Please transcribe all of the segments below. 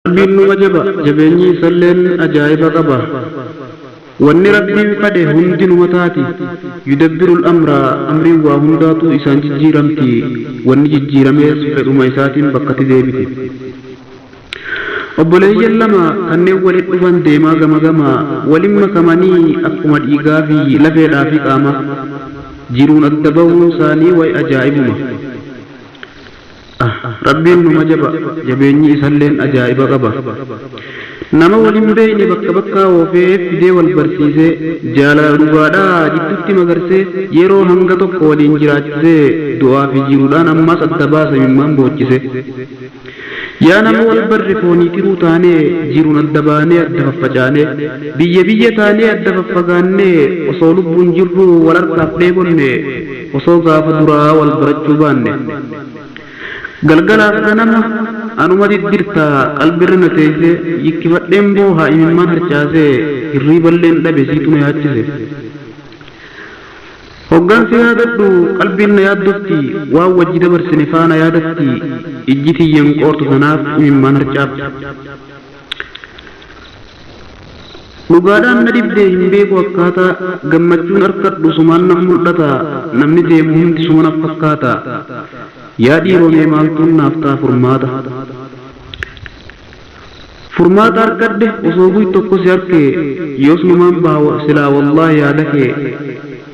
ربي نوجب جبيني سلين أجائب قبا واني ربي قده هندن وتاتي يدبر الأمر أمري وهنداتو إسان جيرمتي واني جيرميس فرما إساتين بقتي ديبتي obboleeyyan lama kanneen walitti dhufan deemaa gama gama waliin makamanii akkuma dhiigaa fi lafeedhaa fi qaama jiruun adda bahuun isaanii way ajaa'ibuma. Rabbiin numa jaba jabeenyi isalleen ajaa'iba qaba. Nama waliin beeyne bakka bakkaa oofee fidee wal barsiisee jaalala dhugaadhaa jidduutti magarsee yeroo hanga tokko waliin jiraachisee du'aa fi jiruudhaan ammas adda baasa mimmaan boochise. yaa nama wal barre foonii tiruu taanee jiruun adda baanee adda faffacaanee biyya biyya taanee adda faffagaannee osoo lubbuun jirru wal harkaaf dheebonne osoo gaafa duraa wal barachuu baanne galgalaaf ganama anuma diddirtaa qalbirra na teessee yikkifadheen boohaa imimmaan harcaasee hirriiballeen dhabe siitu na yaachise. hoggansi yaadadhu qalbiin na yaaddofti waan wajji dabarsine faana yaadatti ijji tiyyan qoortu sanaaf imimmaan harcaafti. dhugaadhaan na dhibdee hin beeku akkaataa gammachuun harkadhu sumaan na mul'ata namni deemu hundi suma na fakkaata yaa dhiiromee maaltuun naaf ta'a furmaata. furmaata harkadhe osoo guy tokko si harkee yoos numaan baawa silaa wallaahi yaada kee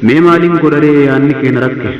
mee maaliin godharee yaanni kee na rakke.